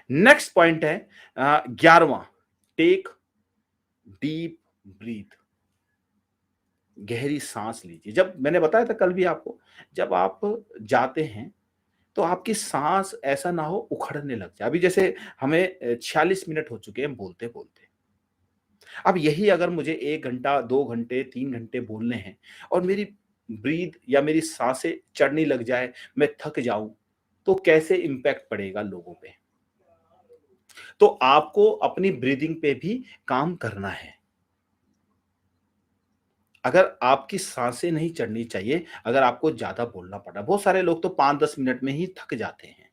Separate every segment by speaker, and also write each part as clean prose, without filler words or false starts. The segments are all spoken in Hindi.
Speaker 1: नेक्स्ट पॉइंट है 11वां, टेक डीप ब्रीथ। गहरी सांस लीजिए। जब मैंने बताया था कल भी आपको, जब आप जाते हैं तो आपकी सांस ऐसा ना हो उखड़ने लग जाए। अभी जैसे हमें 46 मिनट हो चुके हैं बोलते बोलते। अब यही अगर मुझे 1 घंटा, 2 घंटे, 3 घंटे बोलने हैं और मेरी ब्रीथ या मेरी सांसें चढ़ने लग जाए, मैं थक जाऊं, तो कैसे इम्पैक्ट पड़ेगा लोगों पे। तो आपको अपनी ब्रीदिंग पे भी काम करना है। अगर आपकी सांसें नहीं चढ़नी चाहिए, अगर आपको ज्यादा बोलना पड़ा, बहुत सारे लोग तो 5-10 मिनट में ही थक जाते हैं।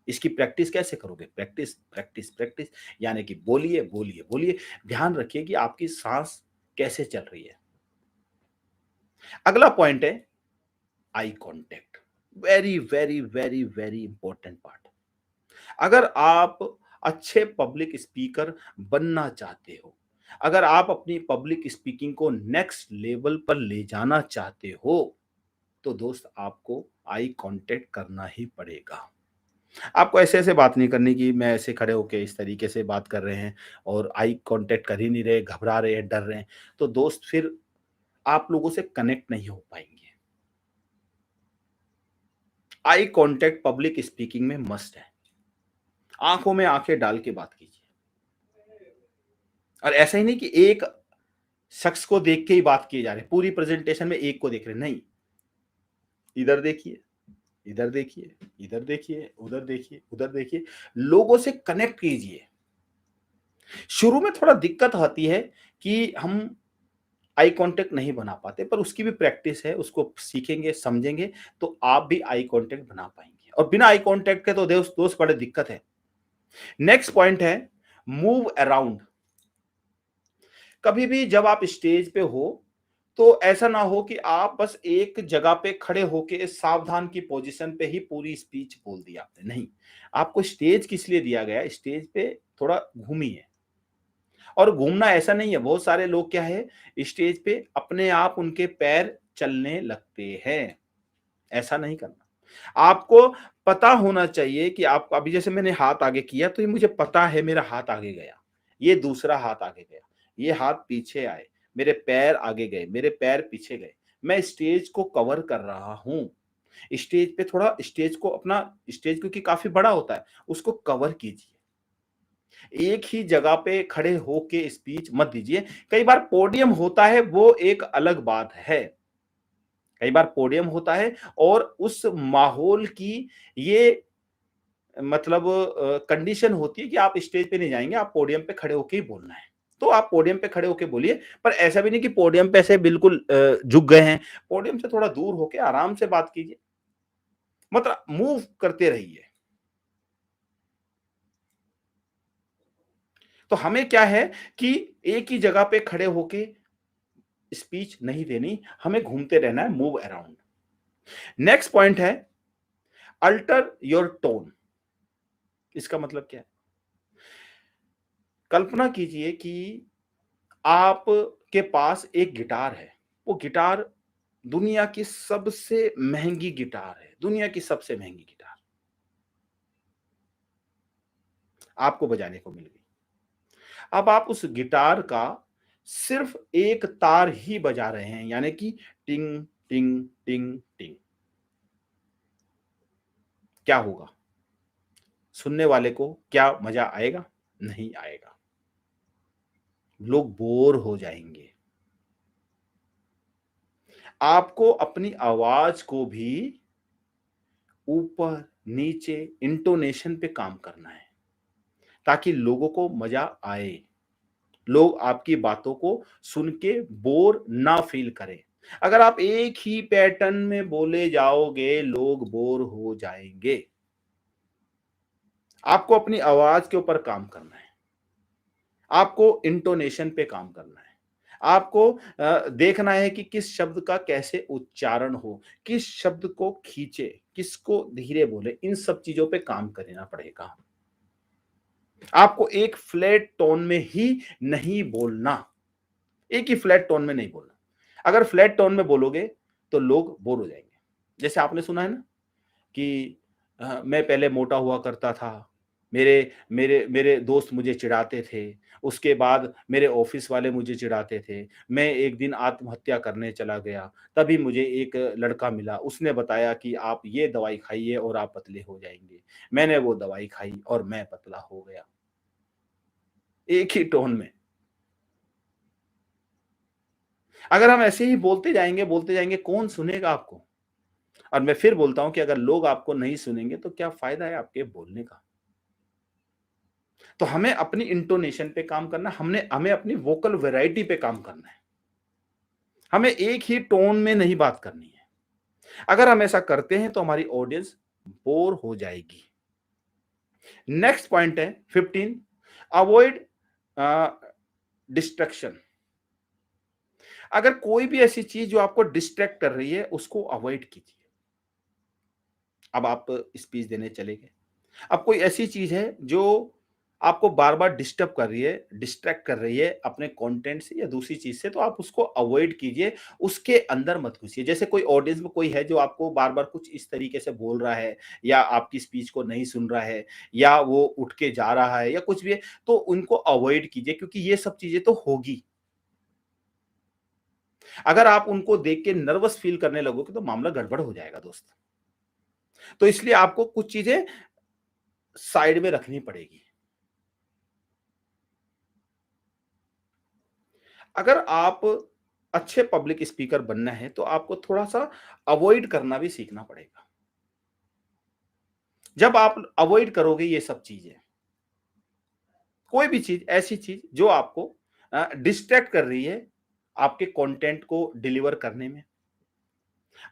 Speaker 1: इसकी प्रैक्टिस कैसे करोगे? प्रैक्टिस, प्रैक्टिस, प्रैक्टिस, यानी कि बोलिए, बोलिए, बोलिए। ध्यान रखिए कि आपकी सांस कैसे चल रही है। अगला पॉइंट है eye contact. Very very very very important part. अगर आप अच्छे पब्लिक स्पीकर बनना चाहते हो, अगर आप अपनी पब्लिक स्पीकिंग को नेक्स्ट लेवल पर ले जाना चाहते हो, तो दोस्त आपको आई कांटेक्ट करना ही पड़ेगा। आपको ऐसे-ऐसे बात नहीं करनी कि मैं ऐसे खड़े होके इस तरीके से बात कर रहे हैं और आई कांटेक्ट कर ही नहीं रहे, घबरा रहे हैं, डर रहे हैं। तो दोस्त फिर आप लोगों से कनेक्ट नहीं हो पाएँगे। आई कांटेक्ट पब्लिक स्पीकिंग में मस्ट है। आँखों में आँखें डाल के बात कीजिए। और ऐसा ही नहीं कि एक शख्स को देख के ही बात किए जा रहे हैं, पूरी प्रेजेंटेशन में एक को देख रहे हैं, नहीं। इधर देखिए, इधर देखिए, इधर देखिए, उधर देखिए, उधर देखिए, लोगों से कनेक्ट कीजिए। शुरू में थोड़ा दिक्कत आती है कि हम आई कांटेक्ट नहीं बना पाते, पर उसकी भी प्रैक्टिस है, उसको सीखेंगे, समझेंगे, तो आप भी आई कांटेक्ट बना पाएँगे और बिना आई कांटेक्ट के तो दोस्त बड़े दिक्कत है। नेक्स्ट पॉइंट है मूव अराउंड। कभी भी जब आप स्टेज पे हो, तो ऐसा ना हो कि आप बस एक जगह पे खड़े होके सावधान की पोजीशन पे ही पूरी स्पीच बोल दी आपने, नहीं। आपको स्टेज किस लिए दिया गया है, स्टेज पे थोड़ा घूमिए। और घूमना ऐसा नहीं है, बहुत सारे लोग क्या है, स्टेज पे अपने आप उनके पैर चलने लगते हैं। ऐसा नहीं करना। आपको पता होना चाहिए कि आप अभी जैसे मैंने हाथ आगे किया तो ये मुझे पता है मेरा हाथ आगे गया। ये दूसरा हाथ आगे गया। ये हाथ पीछे आए। मेरे पैर आगे गए, मेरे पैर पीछे गए। मैं स्टेज को कवर कर रहा हूँ। स्टेज पे थोड़ा स्टेज को अपना स्टेज क्योंकि काफ़ी बड़ा होता है, उसको कवर कीजिए। एक ही जगह पे खड़े होके स्पीच मत दीजिए। कई बार पोडियम होता है वो एक अलग बात है। कई बार पोडियम होता है और उस माहौल की ये मतलब कंडीशन होती है कि आप स्टेज पे नहीं जाएँगे, आप पोडियम पे खड़े होके ही बोलना है। तो आप पोडियम पे खड़े होके बोलिए, पर ऐसा भी नहीं कि पोडियम पे ऐसे बिल्कुल झुक गए हैं। पोडियम से थोड़ा दूर होके आराम से बात कीजिए। मतलब मूव करते रहिए। तो हमें क्या है कि एक ही जगह पे खड़े होके स्पीच नहीं देनी, हमें घूमते रहना है, मूव अराउंड। नेक्स्ट पॉइंट है अल्टर योर टोन। इसका मतलब क्या है? कल्पना कीजिए कि आपके पास एक गिटार है। वो गिटार दुनिया की सबसे महँगी गिटार है, दुनिया की सबसे महँगी गिटार आपको बजाने को मिल गई। अब आप उस गिटार का सिर्फ़ एक तार ही बजा रहे हैं, यानी कि टिंग, टिंग, टिंग, टिंग। क्या होगा? सुनने वाले को क्या मज़ा आएगा? नहीं आएगा। लोग बोर हो जाएँगे। आपको अपनी आवाज़ को भी ऊपर, नीचे इंटोनेशन पे काम करना है, ताकि लोगों को मज़ा आए। लोग आपकी बातों को सुन के बोर ना फ़ील करें। अगर आप एक ही पैटर्न में बोले जाओगे, लोग बोर हो जाएँगे। आपको अपनी आवाज़ के ऊपर काम करना है। आपको इंटोनेशन पे काम करना है। आपको देखना है कि किस शब्द का कैसे उच्चारण हो, किस शब्द को खींचे, किसको धीरे बोले, इन सब चीज़ों पे काम करना पड़ेगा। आपको एक फ्लैट टोन में ही नहीं बोलना, एक ही फ्लैट टोन में नहीं बोलना। अगर फ्लैट टोन में बोलोगे, तो लोग बोर हो जाएँगे। जैसे आपने सुना है ना कि मैं पहले मोटा हुआ करता था, मेरे मेरे मेरे दोस्त मुझे चिढ़ाते थे, उसके बाद मेरे ऑफ़िस वाले मुझे चिढ़ाते थे। मैं एक दिन आत्महत्या करने चला गया, तभी मुझे एक लड़का मिला, उसने बताया कि आप ये दवाई खाइए और आप पतले हो जाएँगे। मैंने वो दवाई खाई और मैं पतला हो गया। एक ही टोन में। अगर हम ऐसे ही बोलते जाएँगे, कौन सुनेगा आपको? और मैं फिर बोलता हूँ कि अगर लोग आपको नहीं सुनेंगे, तो क्या फ़ायदा है आपके बोलने का? तो हमें अपनी इंटोनेशन पे काम करना, हमने हमें अपनी वोकल वैरायटी पे काम करना है। हमें एक ही टोन में नहीं बात करनी है। अगर हम ऐसा करते हैं, तो हमारी ऑडियंस बोर हो जाएगी। नेक्स्ट पॉइंट है 15 अवॉइड अ, डिस्ट्रैक्शन। अगर कोई भी ऐसी चीज़ जो आपको डिस्ट्रैक्ट कर रही है, उसको अवॉइड कीजिए। अब आप स्पीच देने चले गए। अब कोई ऐसी चीज़ है जो आपको बार-बार डिस्टर्ब कर रही है, डिस्ट्रैक्ट कर रही है अपने कंटेंट से या दूसरी चीज़ से, तो आप उसको अवॉइड कीजिए, उसके अंदर मत घुसिए। जैसे कोई ऑडियंस में कोई है जो आपको बार-बार कुछ इस तरीके से बोल रहा है या आपकी स्पीच को नहीं सुन रहा है या वो उठ के जा रहा है या कुछ भी है, तो उनको अवॉइड कीजिए क्योंकि ये सब चीज़ें तो होगी। अगर आप उनको देख के नर्वस फ़ील करने लगोगे तो मामला गड़बड़ हो जाएगा दोस्त। तो इसलिए आपको कुछ चीज़ें साइड में रखनी पड़ेगी। अगर आप अच्छे पब्लिक स्पीकर बनना है, तो आपको थोड़ा-सा अवॉइड करना भी सीखना पड़ेगा। जब आप अवॉइड करोगे ये सब चीज़ें, कोई भी चीज़, ऐसी चीज़ जो आपको डिस्ट्रैक्ट कर रही है, आपके कंटेंट को डिलीवर करने में,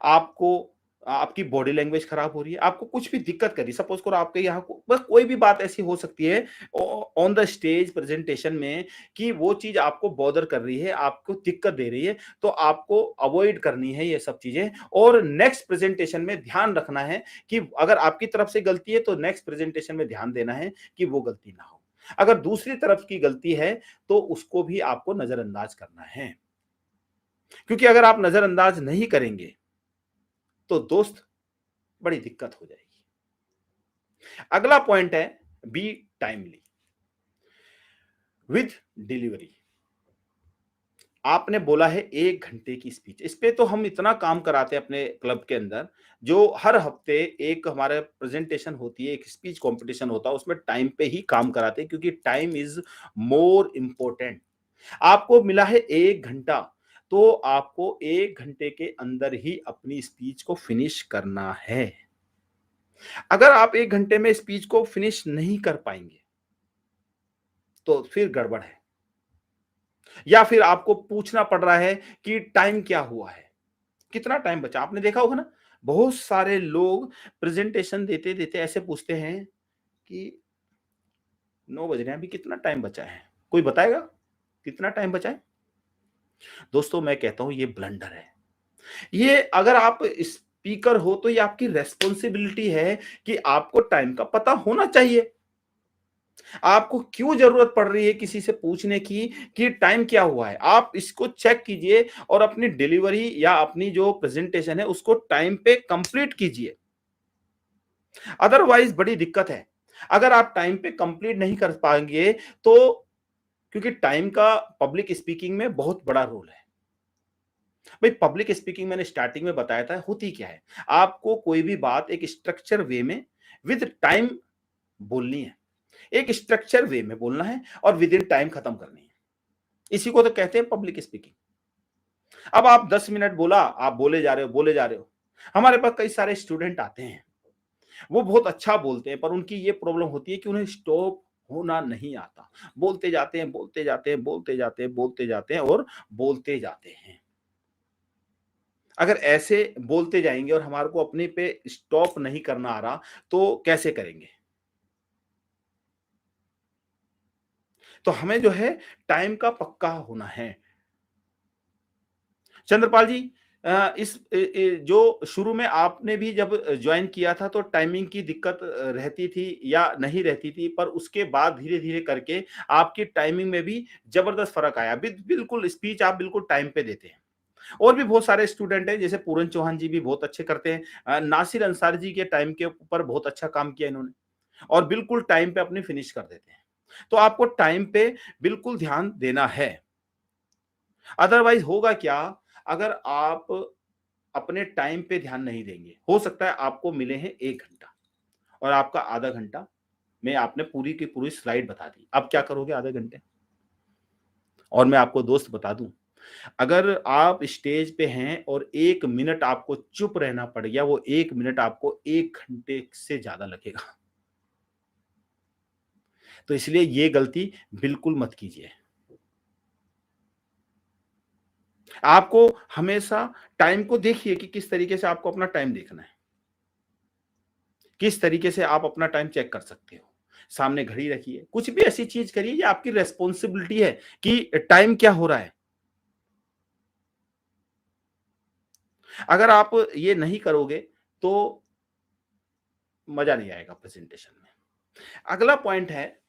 Speaker 1: आपको आपकी बॉडी लैंग्वेज खराब हो रही है, आपको कुछ भी दिक्कत कर रही है, सपोज़ करो आपके यहाँ को बस कोई भी बात ऐसी हो सकती है ऑ ऑन द स्टेज प्रेज़ेंटेशन में कि वो चीज़ आपको बॉदर कर रही है, आपको दिक्कत दे रही है, तो आपको अवॉइड करनी है ये सब चीज़ें और नेक्स्ट प्रेज़ेंटेशन में ध्यान रखना है कि अगर आपकी तरफ से गलती है, तो नेक्स्ट प्रेज़ेंटेशन में ध्यान देना है कि वो गलती ना हो। अगर दूसरी तरफ की गलती है, तो उसको भी आपको नज़रअंदाज करना है। क्योंकि अगर आप नज़रअंदाज नहीं करेंगे, तो दोस्त बड़ी दिक्कत हो जाएगी। अगला पॉइंट है बी टाइमली विद डिलीवरी। आपने बोला है 1 घंटे की स्पीच। इस पे तो हम इतना काम कराते हैं अपने क्लब के अंदर, जो हर हफ्ते एक हमारा प्रेज़ेंटेशन होती है, एक स्पीच कॉम्पिटिशन होता है, उसमें टाइम पे ही काम कराते हैं क्योंकि टाइम इज़ मोर इम्पोर्टेंट। आपको मिला है 1 घंटा, तो आपको 1 घंटे के अंदर ही अपनी स्पीच को फिनिश करना है। अगर आप 1 घंटे में स्पीच को फिनिश नहीं कर पाएँगे, तो फिर गड़बड़ है। या फिर आपको पूछना पड़ रहा है कि टाइम क्या हुआ है? कितना टाइम बचा? आपने देखा होगा ना, बहुत सारे लोग प्रेज़ेंटेशन देते-देते ऐसे पूछते हैं कि 9 बज रहे हैं, अभी कितना टाइम बचा है? कोई बताएगा? कितना टाइम बचा है? दोस्तों मैं कहता हूँ ये ब्लंडर है। ये अगर आप स्पीकर हो तो ये आपकी रिस्पॉन्सिबिलिटी है कि आपको टाइम का पता होना चाहिए। आपको क्यों ज़रूरत पड़ रही है किसी से पूछने की कि टाइम क्या हुआ है? आप इसको चेक कीजिए और अपनी डिलीवरी या अपनी जो प्रेज़ेंटेशन है उसको टाइम पे कंप्लीट कीजिए। अदरवाइज़ बड़ी दिक्कत है। अगर आप टाइम पे कंप्लीट नहीं कर पाएँगे तो क्योंकि टाइम का पब्लिक स्पीकिंग में बहुत बड़ा रोल है। भाई पब्लिक स्पीकिंग मैंने स्टार्टिंग में बताया था होती क्या है? आपको कोई भी बात एक स्ट्रक्चर वे में विद टाइम बोलनी है। एक स्ट्रक्चर वे में बोलना है और विद इन टाइम खत्म करनी है। इसी को तो कहते हैं पब्लिक स्पीकिंग। अब आप 10 मिनट बोला, आप बोले जा रहे हो, बोले जा रहे हो। हमारे पास कई सारे स्टूडेंट आते हैं, वो बहुत अच्छा बोलते हैं, पर उनकी ये प्रॉब्लम होती है कि उन्हें स्टॉप होना नहीं आता। बोलते जाते हैं, बोलते जाते हैं, बोलते जाते हैं, बोलते जाते हैं और बोलते जाते हैं। अगर ऐसे बोलते जाएँगे और हमारे को अपने पे स्टॉप नहीं करना आ रहा, तो कैसे करेंगे? तो हमें जो है टाइम का पक्का होना है। चंद्रपाल जी इस जो शुरू में आपने भी जब जॉइन किया था तो टाइमिंग की दिक्कत रहती थी या नहीं रहती थी, पर उसके बाद धीरे-धीरे करके आपकी टाइमिंग में भी ज़बरदस्त फ़र्क आया। बिल्कुल स्पीच आप बिल्कुल टाइम पे देते हैं। और भी बहुत सारे स्टूडेंट हैं जैसे पूरन चौहान जी भी बहुत अच्छे करते हैं। नासिर अंसारी जी के टाइम के ऊपर बहुत अच्छा काम किया इन्होंने। और बिल्कुल टाइम पे अपनी फिनिश कर देते हैं। तो आपको टाइम पे बिल्कुल ध्यान देना है। अदरवाइज़ होगा क्या, अगर आप अपने टाइम पे ध्यान नहीं देंगे, हो सकता है आपको मिले हैं 1 घंटा और आपका आधा घंटा में आपने पूरी की पूरी स्लाइड बता दी। अब क्या करोगे आधे घंटे? और मैं आपको दोस्त बता दूँ, अगर आप स्टेज पे हैं और 1 मिनट आपको चुप रहना पड़ गया, वो 1 मिनट आपको 1 घंटे से ज़्यादा लगेगा। तो इसलिए ये गलती बिल्कुल मत कीजिए। आपको हमेशा टाइम को देखिए कि किस तरीके से आपको अपना टाइम देखना है। किस तरीके से आप अपना टाइम चेक कर सकते हो। सामने घड़ी रखिए, कुछ भी ऐसी चीज़ करिए, ये आपकी रिस्पॉन्सिबिलिटी है कि टाइम क्या हो रहा है। अगर आप ये नहीं करोगे, तो मज़ा नहीं आएगा प्रेज़ेंटेशन में। अगला पॉइंट है